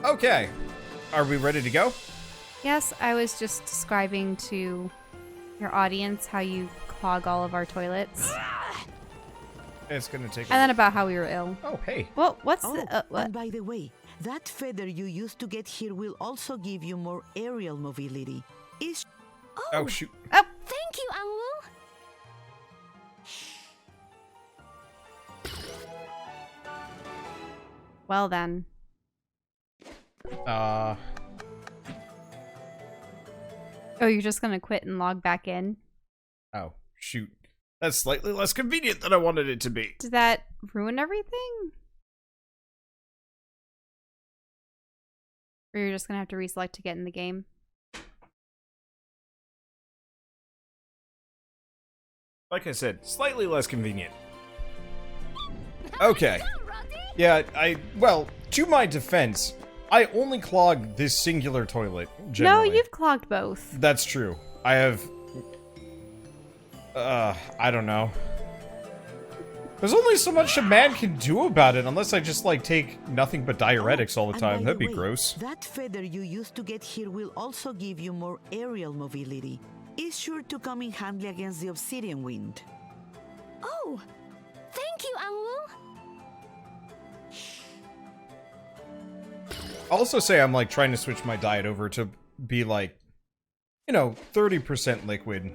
Okay. Are we ready to go? Yes, I was just describing to your audience how you clog all of our toilets. It's gonna take. And then about how we were ill. Oh, hey. Well, what's Oh, the what? and by the way, that feather you used to get here will also give you more aerial mobility. Is Oh, shoot. Oh, Thank you, Angwu. well then. Uh. Oh, you're just gonna quit and log back in? Oh, shoot. That's slightly less convenient than I wanted it to be. Did that ruin everything? Or you're just gonna have to reselect to get in the game? Like I said, slightly less convenient. Okay. Yeah, well, to my defense, I only clog this singular toilet, generally. No, you've clogged both. That's true. I have... I don't know. There's only so much a man can do about it, unless I just, like, take nothing but diuretics all the and time. by That'd be way, gross. That feather you used to get here will also give you more aerial mobility. Is sure to come in handy against the obsidian wind. Oh, thank you, Angwu. I'll also say I'm, like, trying to switch my diet over to be, like, you know, 30% liquid.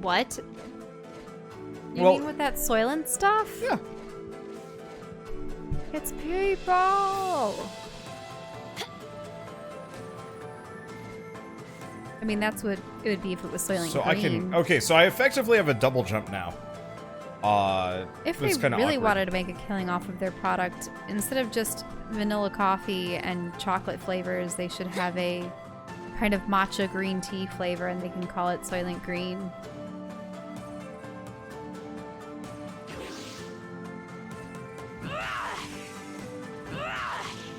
What? You Well- mean with that Soylent stuff? Yeah. It's people! I mean, that's what it would be if it was Soylent So Green. I can... Okay, so I effectively have a double jump now. If they that's kinda really awkward. wanted to make a killing off of their product, instead of just vanilla coffee and chocolate flavors, they should have a kind of matcha green tea flavor, and they can call it Soylent Green.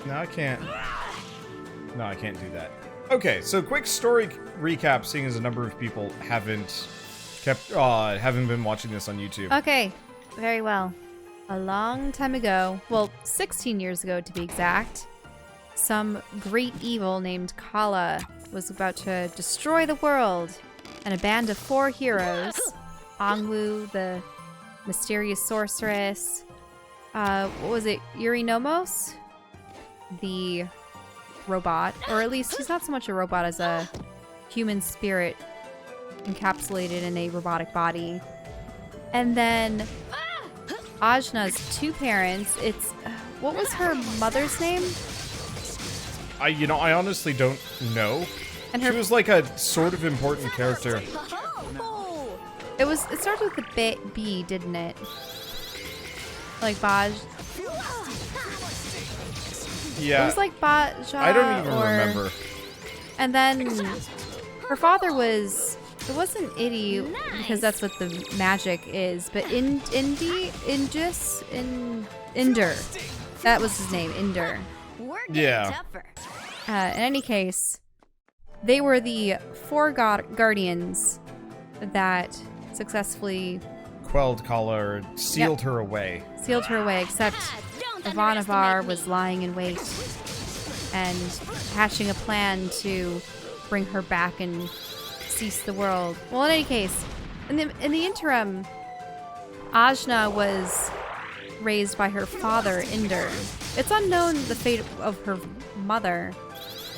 No, I can't. No, I can't do that. Okay, so quick story recap, seeing as a number of people haven't been watching this on YouTube. Okay, very well. A long time ago, well, 16 years ago to be exact, some great evil named Kala was about to destroy the world, and a band of 4 heroes, Angwu, the mysterious sorceress, what was it, Urinomos? The robot, or at least he's not so much a robot as a human spirit encapsulated in a robotic body. And then Ajna's 2 parents, it's, what was her mother's name? I honestly don't know. And She was like a sort of important character. it started with the B, didn't it? Like Baj. Yeah. It was like Baja. I don't even or... remember. And then her father was, it wasn't Itty, because that's what the magic is, but Inder. That was his name, Inder. We're getting Yeah. tougher. In any case, they were the 4 guardians that successfully Quelled Kala, sealed her away. sealed her away, except Don't Ivanavar underestimate was me. lying in wait and hatching a plan to bring her back and cease the world. Well, in any case, in the interim, Ajna was raised by her father, Inder. It's unknown the fate of her mother.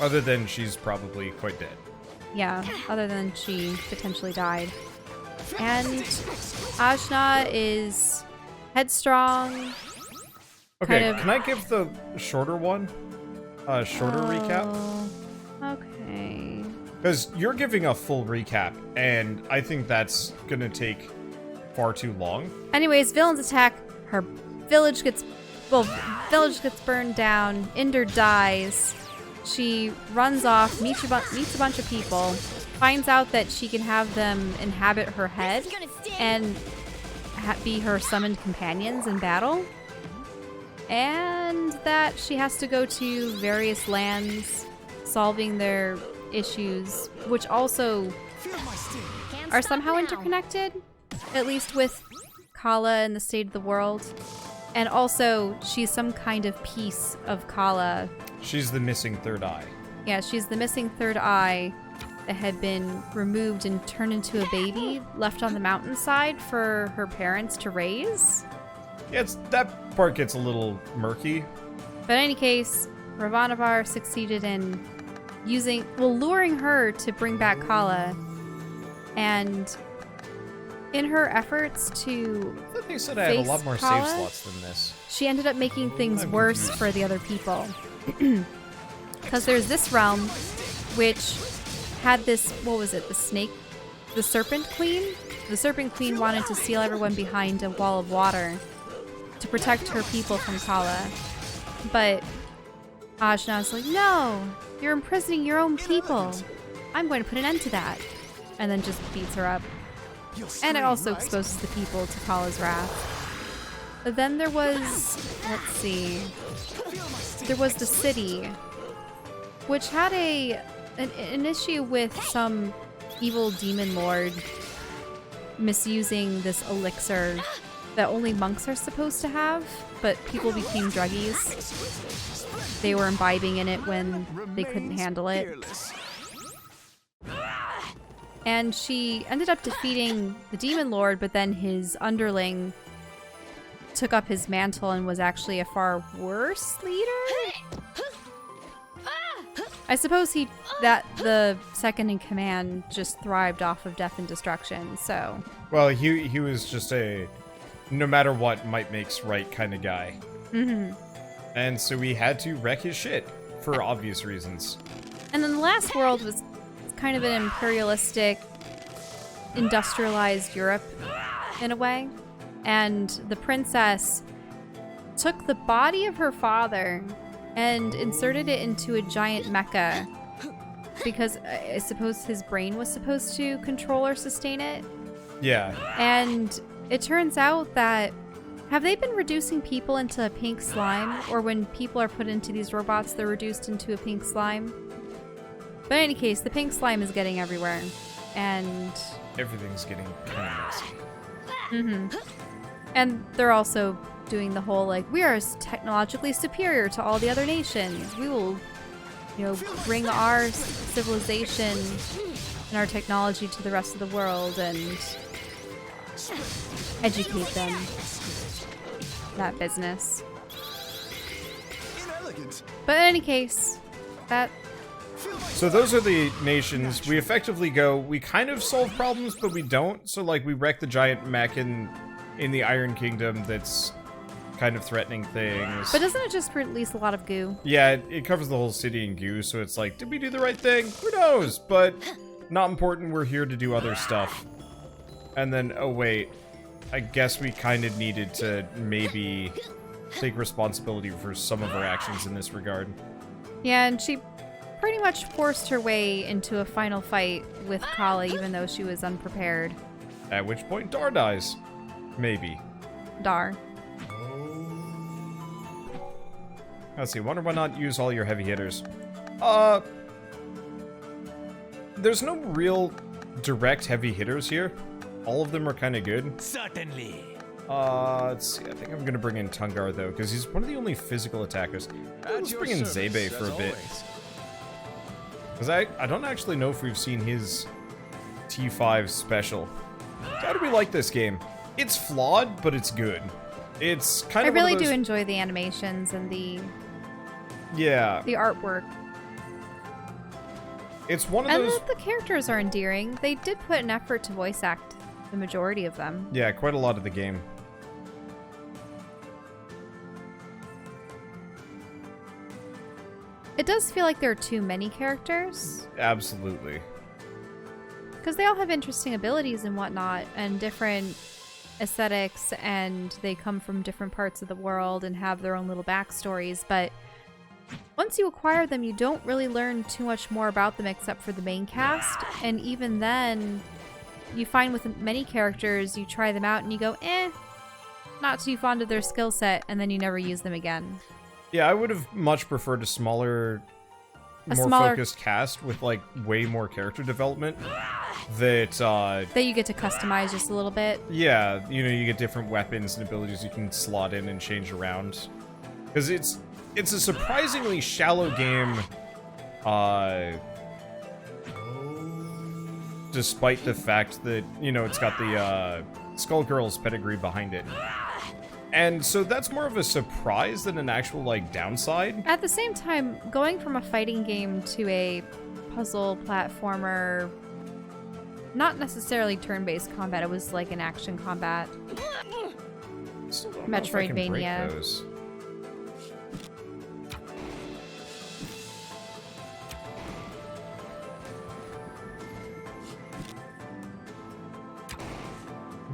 Other than she's probably quite dead. Yeah, other than she potentially died. And Ajna is headstrong. Okay, Kind of- can I give the shorter one? Shorter recap? Oh, okay. Because you're giving a full recap, and I think that's gonna take far too long. Anyways, villains attack. Her village gets burned down. Inder dies. She runs off, meets a bunch of people, finds out that she can have them inhabit her head It's gonna sting. and be her summoned companions in battle. And that she has to go to various lands, solving their issues, which also Can't are stop somehow now. interconnected, at least with Kala and the state of the world. And also, she's some kind of piece of Kala She's the missing third eye. Yeah, she's the missing third eye that had been removed and turned into a baby, left on the mountainside for her parents to raise. Yeah, that part gets a little murky. But in any case, Ravanavar succeeded in luring her to bring back Kala. And in her efforts to I thought they said I had a face lot more Kala, save slots than this. she ended up making things I'm worse confused. for the other people. Because there's this realm which had this, what was it, the serpent queen? The serpent queen wanted to seal everyone behind a wall of water to protect her people from Kala. But Ajna was like, no, you're imprisoning your own people. I'm going to put an end to that. And then just beats her up. And it also exposes the people to Kala's wrath. But then there was, let's see, there was the city, which had an issue with some evil demon lord misusing this elixir that only monks are supposed to have, but people became druggies. They were imbibing in it when they couldn't handle it. And she ended up defeating the demon lord, but then his underling took up his mantle and was actually a far worse leader. I suppose the second in command just thrived off of death and destruction, so. Well, he was just a no matter what, might makes right kind of guy. Mm-hmm. And so we had to wreck his shit for obvious reasons. And then the last world was kind of an imperialistic, industrialized Europe in a way. And the princess took the body of her father and inserted it into a giant mecha because I suppose his brain was supposed to control or sustain it. Yeah. And it turns out that, have they been reducing people into a pink slime? Or when people are put into these robots, they're reduced into a pink slime? But in any case, the pink slime is getting everywhere. And Everything's getting kind of messy. mm-hmm. And they're also doing the whole, like, we are technologically superior to all the other nations. We will, bring our civilization and our technology to the rest of the world and educate them. That business. But in any case, So those are the nations. We effectively we kind of solve problems, but we don't. So, like, we wreck the giant mech in the Iron Kingdom that's kind of threatening things. but doesn't it just release a lot of goo? Yeah, it covers the whole city in goo, so it's like, did we do the right thing? Who knows? But not important, we're here to do other stuff. And then, oh wait, I guess we kind of needed to maybe take responsibility for some of our actions in this regard. Yeah, and she pretty much forced her way into a final fight with Kala, even though she was unprepared. At which point, Dar dies. Maybe. Dar. Let's see, wonder why not use all your heavy hitters. There's no real direct heavy hitters here. All of them are kind of good. Certainly. Let's see, I think I'm gonna bring in Tungar, though, because he's one of the only physical attackers. Let's bring in Zebe for a bit. Because I don't actually know if we've seen his T5 special. So how do we like this game? It's flawed, but it's good. It's kind I of really one of those... do enjoy the animations and the artwork. It's one of And those... the characters are endearing. They did put an effort to voice act the majority of them. Yeah, quite a lot of the game. It does feel like there are too many characters. Absolutely. Because they all have interesting abilities and whatnot, and different aesthetics, and they come from different parts of the world and have their own little backstories, but once you acquire them, you don't really learn too much more about them except for the main cast, and even then, you find with many characters, you try them out and you go, not too fond of their skill set, and then you never use them again. Yeah, I would have much preferred a more focused cast with, like, way more character development. That you get to customize just a little bit. Yeah, you get different weapons and abilities you can slot in and change around. Because it's a surprisingly shallow game, despite the fact that, you know, it's got the Skullgirls pedigree behind it. And so that's more of a surprise than an actual, like, downside. At the same time, going from a fighting game to a puzzle platformer, not necessarily turn-based combat, it was like an action combat. Still don't know if I can break Metroidvania. those.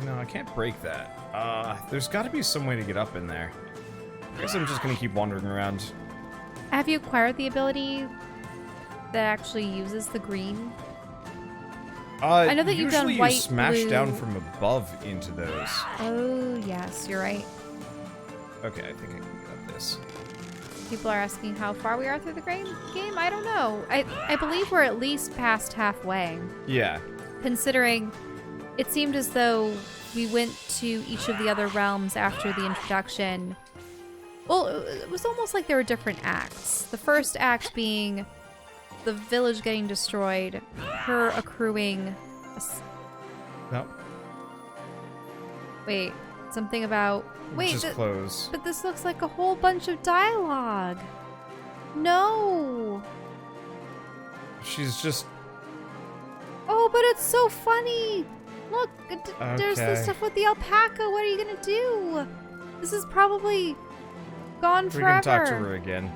No, I can't break that. There's got to be some way to get up in there. I guess I'm just gonna keep wandering around. Have you acquired the ability that actually uses the green? I know that you've done usually white, you smash blue. down from above into those. Oh, yes, you're right. Okay, I think I can get up this. People are asking how far we are through the game. I don't know. I believe we're at least past halfway. Yeah. Considering it seemed as though we went to each of the other realms after the introduction. Well, it was almost like there were different acts. The first act being the village getting destroyed, her accruing... No. Wait, something about... Wait, Just close. but this looks like a whole bunch of dialogue. No! She's just... Oh, but it's so funny! Look, there's the Okay. stuff with the alpaca. What are you gonna do? This is probably gone We forever. can talk to her again.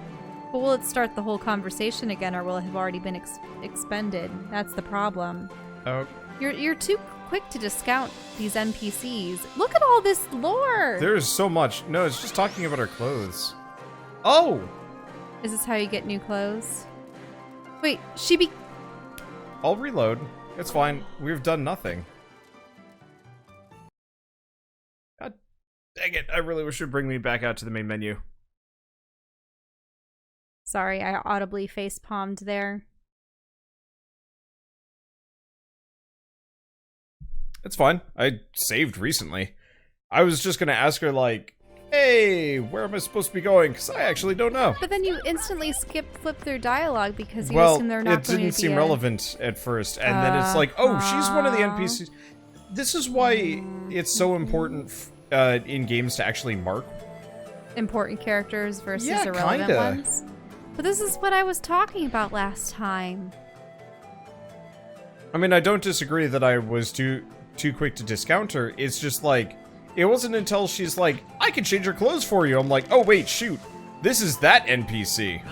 But will it start the whole conversation again, or will it have already been expended? That's the problem. Oh, You're too quick to discount these NPCs. Look at all this lore! there's so much. No, it's just talking about her clothes. Oh! Is this how you get new clothes? Wait, I'll reload. It's fine. We've done nothing. God dang it. I really wish it would bring me back out to the main menu. Sorry, I audibly face-palmed there. It's fine. I saved recently. I was just gonna ask her, like, hey, where am I supposed to be going? Because I actually don't know. But then you instantly flip their dialogue because you Well, assume they're not it going didn't to seem be relevant at first, and then it's like, oh, she's one of the NPCs. This is why it's so important in games to actually mark. important characters versus Yeah, irrelevant kinda. ones. But this is what I was talking about last time. I mean, I don't disagree that I was too quick to discount her. It's just like, it wasn't until she's like, I can change her clothes for you. I'm like, oh wait, shoot. This is that NPC.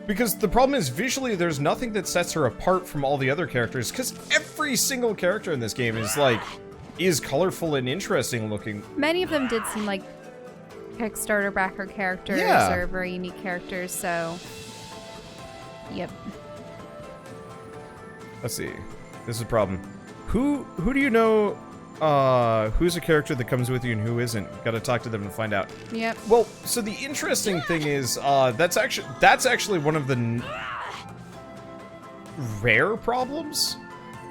Because the problem is, visually, there's nothing that sets her apart from all the other characters, because every single character in this game is colorful and interesting looking. Many of them did seem like Kickstarter backer characters Yeah. or very unique characters, so... Yep. Let's see. This is a problem. Who do you know, who's a character that comes with you and who isn't? Gotta talk to them and find out. Yep. Well, so the interesting thing is, that's actually one of the rare problems,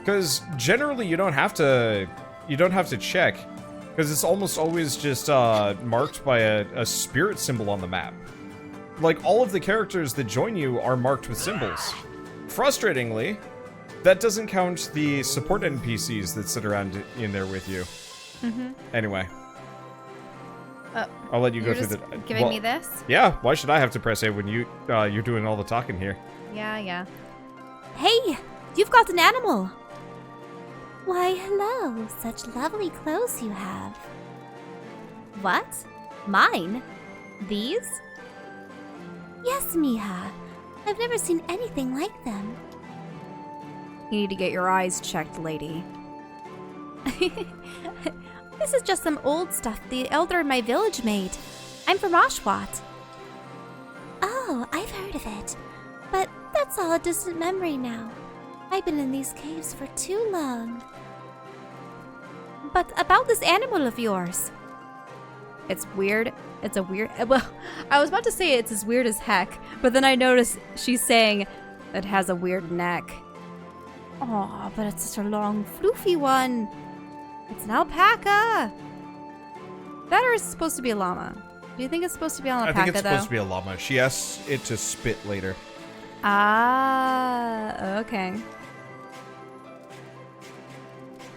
because generally you don't have to check, because it's almost always just marked by a spirit symbol on the map. Like, all of the characters that join you are marked with symbols. Frustratingly, that doesn't count the support NPCs that sit around in there with you. Mm-hmm. Anyway. I'll let you go You're through just the... giving well, me this? Yeah, why should I have to press A when you're doing all the talking here? Yeah. Hey, you've got an animal. Why, hello. Such lovely clothes you have. What? Mine? These? Yes, Miha. I've never seen anything like them. You need to get your eyes checked, lady. This is just some old stuff the elder in my village made. I'm from Oshwat. Oh, I've heard of it. But that's all a distant memory now. I've been in these caves for too long. But about this animal of yours. It's weird. It's a weird... Well, I was about to say it's as weird as heck, but then I noticed she's saying it has a weird neck. Aw, but it's such a long, floofy one. It's an alpaca! That or is supposed to be a llama. Do you think it's supposed to be on I alpaca, think it's though? supposed to be a llama. She asks it to spit later. Ah, okay.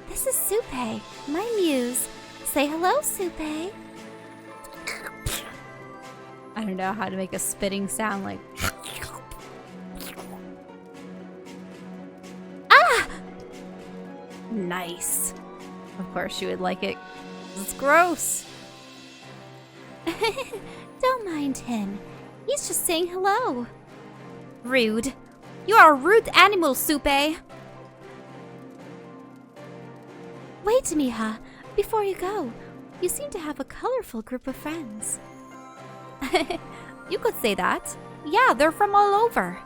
This is Supe, my muse. Say hello, Supe. I don't know how to make a spitting sound like... Ah! Nice. Of course you would like it. It's gross. Don't mind him. He's just saying hello. Rude. You are a rude animal, Supe. Wait, Miha. Before you go, you seem to have a colorful group of friends. You could say that. Yeah, they're from all over.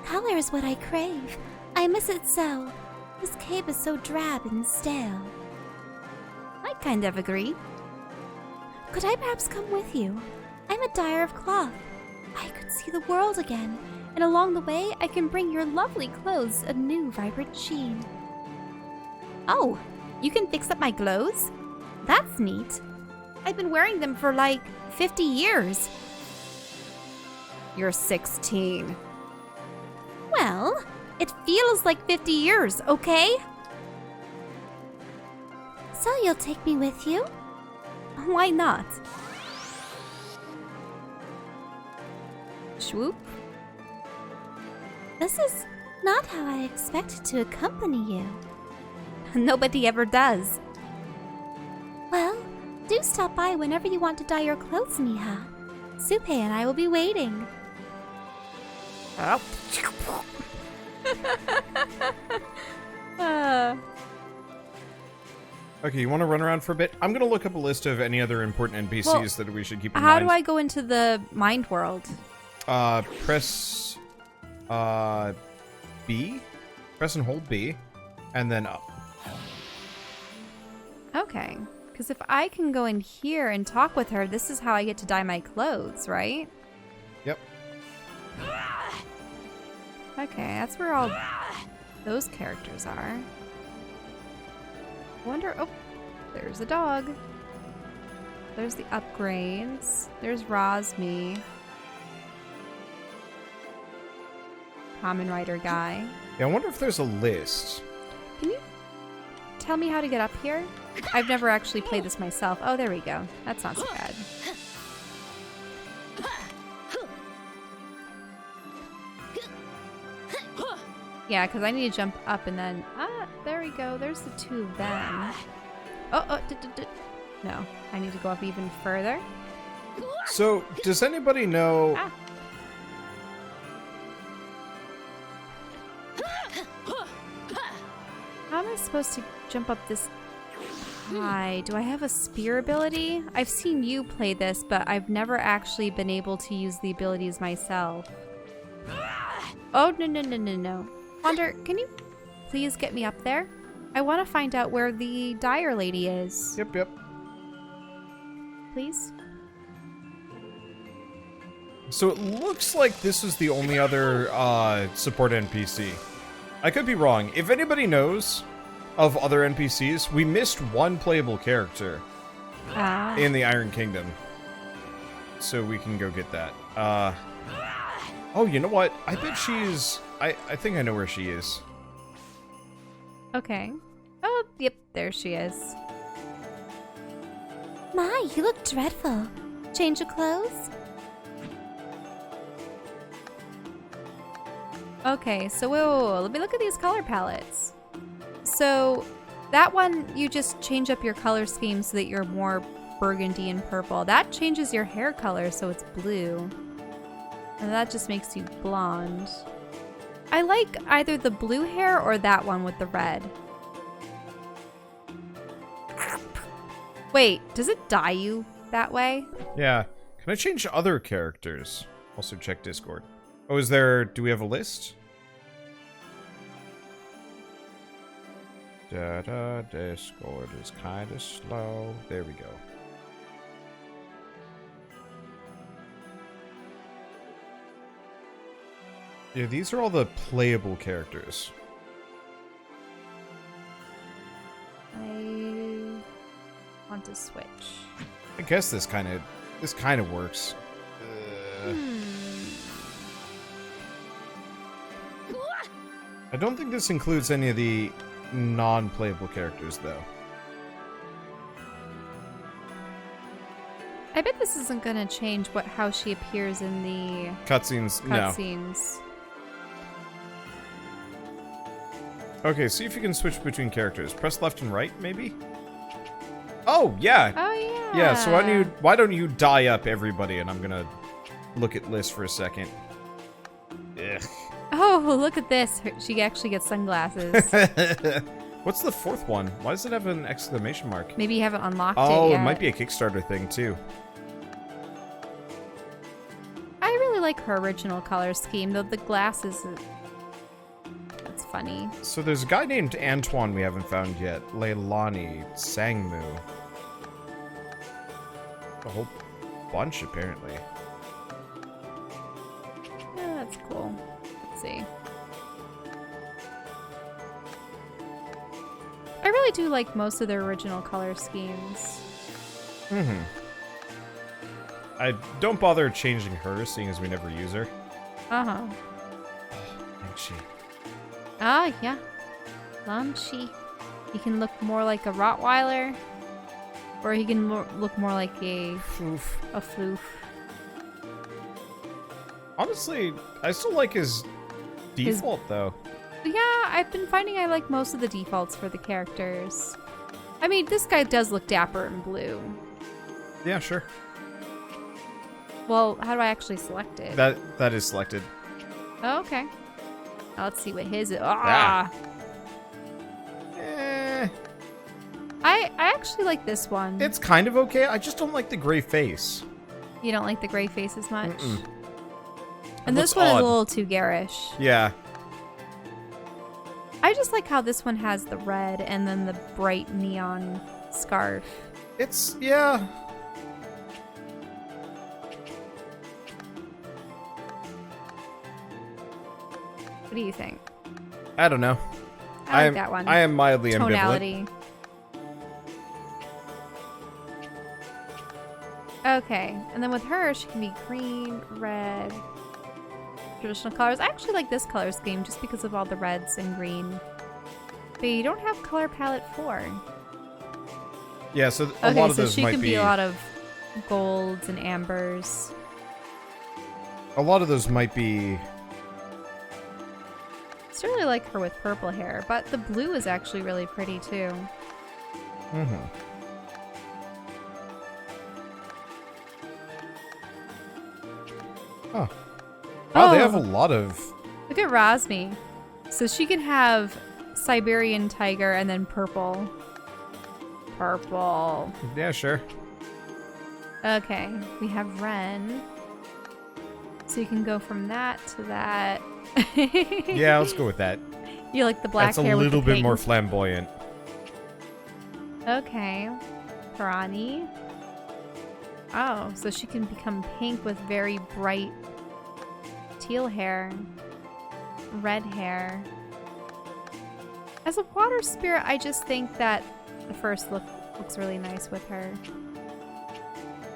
Color is what I crave. I miss it so. This cave is so drab and stale. I kind of agree. Could I perhaps come with you? I'm a dyer of cloth. I could see the world again, and along the way I can bring your lovely clothes a new vibrant sheen. Oh, you can fix up my clothes? That's neat. I've been wearing them for like 50 years. You're 16. Well, it feels like 50 years, okay? So you'll take me with you? Why not? Swoop? This is not how I expected to accompany you. Nobody ever does. Well, do stop by whenever you want to dye your clothes, Miha. Supe and I will be waiting. Okay, you want to run around for a bit? I'm going to look up a list of any other important NPCs that we should keep in How mind. do I go into the mind world? Press B. Press and hold B, and then up. Okay. Because if I can go in here and talk with her, this is how I get to dye my clothes, right? Yep. Okay, that's where all those characters are. Wonder... Oh, there's a dog. There's the upgrades. There's Rosmi. Common Rider guy. Yeah, I wonder if there's a list. Can you tell me how to get up here? I've never actually played this myself. Oh, there we go. That's not so bad. Yeah, because I need to jump up and then... Ah, there we go. There's the two of them. Oh, no. I need to go up even further. So, does anybody know... Ah. How am I supposed to jump up this high? Do I have a spear ability? I've seen you play this, but I've never actually been able to use the abilities myself. Oh, no. Wander, can you please get me up there? I want to find out where the dyer lady is. Yep. Please? So it looks like this is the only other support NPC. I could be wrong. If anybody knows of other NPCs, we missed one playable character in the Iron Kingdom. So we can go get that. Oh, you know what? I bet she's... I think I know where she is. Okay. Oh, yep, there she is. My, you look dreadful. Change of clothes? Okay, so whoa, let me look at these color palettes. So that one, you just change up your color scheme so that you're more burgundy and purple. That changes your hair color so it's blue. And that just makes you blonde. I like either the blue hair or that one with the red. Wait, does it dye you that way? Yeah. Can I change other characters? Also check Discord. Oh, is there... Do we have a list? Discord is kind of slow. There we go. Yeah, these are all the playable characters. I want to switch. I guess this kind of works. I don't think this includes any of the non-playable characters, though. I bet this isn't gonna change how she appears in the Cutscenes, no. cutscenes. Okay, see if you can switch between characters. Press left and right, maybe? Oh, yeah! Oh yeah. Yeah, so why don't you dye up everybody, and I'm gonna look at Liz for a second. Ugh. Oh, look at this. She actually gets sunglasses. What's the fourth one? Why does it have an exclamation mark? Maybe you haven't unlocked it Oh, yet. it might be a Kickstarter thing, too. I really like her original color scheme, though the glasses... That's funny. So there's a guy named Antoine we haven't found yet. Leilani, Sangmu. A whole bunch, apparently. Yeah, that's cool. Let's see. I really do like most of their original color schemes. Mm-hmm. I don't bother changing her, seeing as we never use her. Uh-huh. She. Ah, yeah. Lamchi. He can look more like a Rottweiler. Or he can look more like a floof. Honestly, I still like his default, though. Yeah, I've been finding I like most of the defaults for the characters. I mean, this guy does look dapper in blue. Yeah, sure. Well, how do I actually select it? That is selected. Oh, okay. Now let's see what his is. Ah! I actually like this one. It's kind of okay. I just don't like the gray face. You don't like the gray face as much? Mm-mm. And It this looks one is odd. a little too garish. Yeah. I just like how this one has the red and then the bright neon scarf. It's, yeah. What do you think? I don't know. I like that one. I am mildly ambivalent. Tonality. Okay, and then with her, she can be green, red, traditional colors. I actually like this color scheme just because of all the reds and green. But you don't have color palette 4. Yeah, so a lot of so those she might can be be a lot of golds and ambers. a lot of those might be. I really like her with purple hair, but the blue is actually really pretty too. Mm-hmm. Oh. Wow, they have a lot of. Look at Rosmi. So she can have Siberian tiger and then purple. Purple. Yeah, sure. Okay, we have Ren. So you can go from that to that. Yeah, let's go with that. You like the black That's a hair with little the bit pink. more flamboyant. Okay. Pirani. Oh, so she can become pink with very bright teal hair. Red hair. As a water spirit, I just think that the first look looks really nice with her.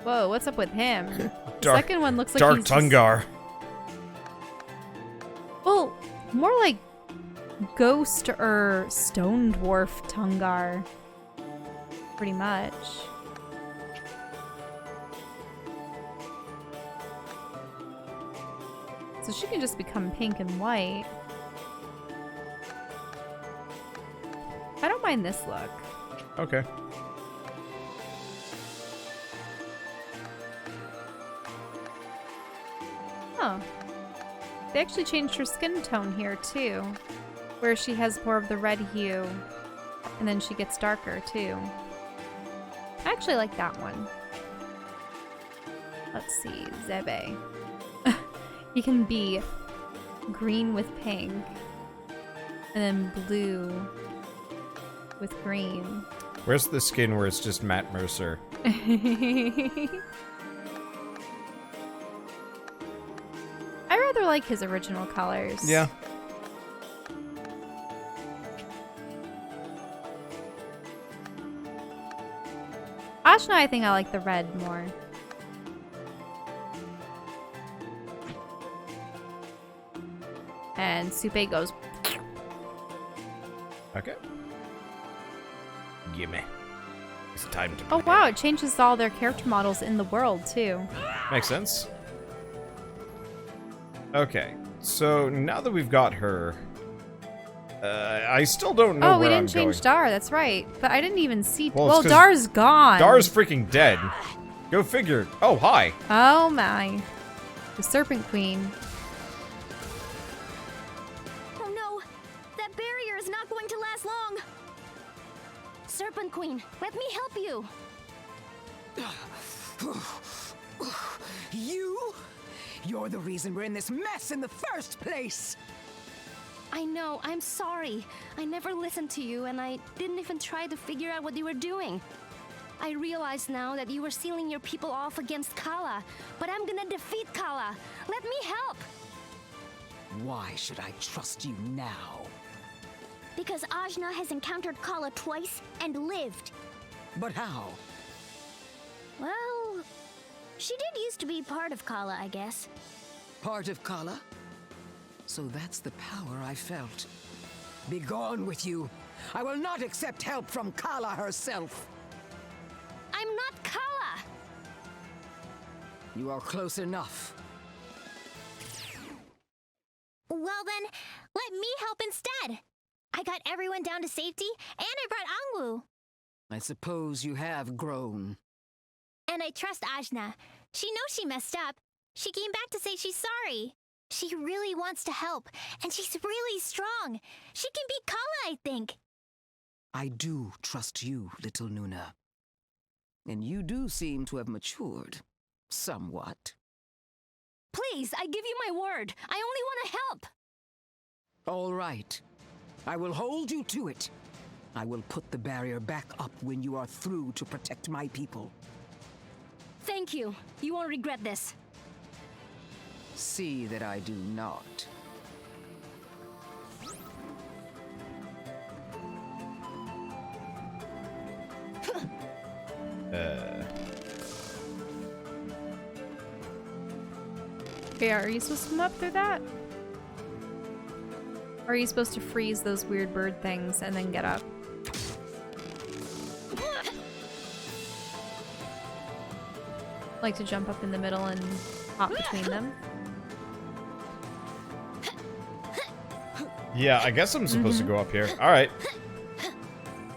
Whoa, what's up with him? The second one looks like Dark he's just- Tungar. Well, more like ghost or stone dwarf Tungar. Pretty much. So she can just become pink and white. I don't mind this look. Okay. Oh. They actually changed her skin tone here too. Where she has more of the red hue. And then she gets darker too. I actually like that one. Let's see, Zebe. He can be green with pink. And then blue with green. Where's the skin where it's just Matt Mercer? I rather like his original colors. Yeah. Ajna, I think I like the red more. And Supe goes. Okay. Gimme. It's time to Oh play. wow, it changes all their character models in the world too. Makes sense. Okay, so now that we've got her, I still don't know Oh, we where didn't I'm change going. Dar, that's right. But I didn't even see. Well, Well, it's 'cause Dar's gone. Dar's freaking dead. Go figure. Oh, hi. Oh my. The Serpent Queen. Oh no! That barrier is not going to last long! Serpent Queen, let me help you! You? You're the reason we're in this mess in the first place! I know, I'm sorry. I never listened to you, and I didn't even try to figure out what you were doing. I realize now that you were sealing your people off against Kala, but I'm gonna defeat Kala. Let me help! Why should I trust you now? Because Ajna has encountered Kala twice and lived. But how? Well, she did used to be part of Kala, I guess. Part of Kala? So that's the power I felt. Begone with you! I will not accept help from Kala herself! I'm not Kala! You are close enough. Well then, let me help instead. I got everyone down to safety, and I brought Angwu. I suppose you have grown. And I trust Ajna. She knows she messed up. She came back to say she's sorry. She really wants to help, and she's really strong. She can beat Kala, I think. I do trust you, little Nuna. And you do seem to have matured. Somewhat. Please, I give you my word. I only want to help. All right. I will hold you to it. I will put the barrier back up when you are through to protect my people. Thank you. You won't regret this. See that I do not. Okay, are you supposed to come up through that? Or are you supposed to freeze those weird bird things and then get up? Like to jump up in the middle and hop between them? Yeah, I guess I'm supposed to go up here. All right.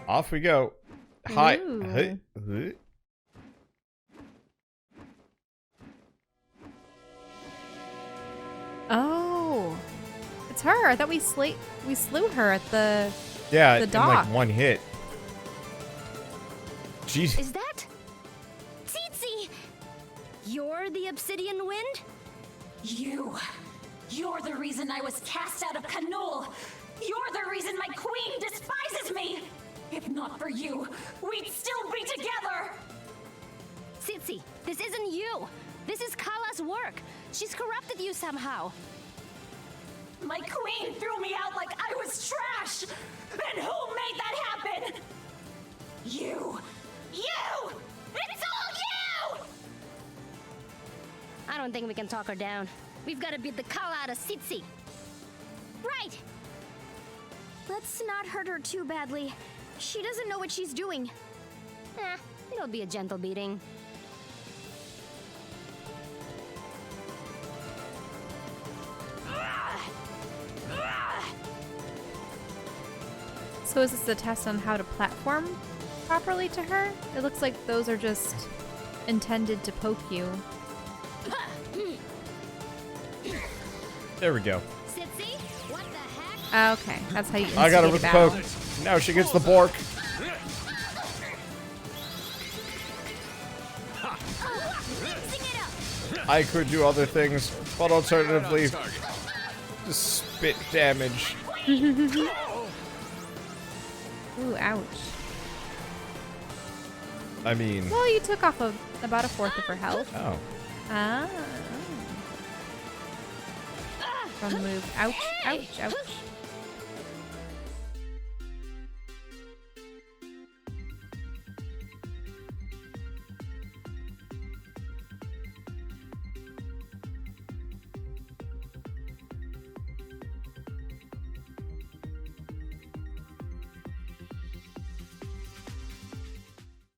Off we go. Hi. Ooh. Hey. Hey. Oh, it's her. I thought we slew her at the Yeah, The in dock. like one hit. Jeez. Is that... Tsitsi! You're the Obsidian Wind? You're the reason I was cast out of Kanul. You're the reason my queen despises me. If not for you, we'd still be together. Tsitsi, this isn't you. This is Kala's work. She's corrupted you somehow. My queen threw me out like I was trash. And who made that happen? You! It's all you! I don't think we can talk her down. We've got to beat the Kala out of Tsitsi. Right! Let's not hurt her too badly. She doesn't know what she's doing. It'll be a gentle beating. So is this a test on how to platform properly to her? It looks like those are just intended to poke you. There we go. Tsitsi, what the heck? Okay, that's how you I got her instigate with the a battle. poke. Now she gets the bork. Mixing it up. I could do other things, but alternatively, just spit damage. Ooh, ouch. I mean, Well, you took off about a fourth of her health. oh. Ah. From the move. Ouch, ouch, ouch.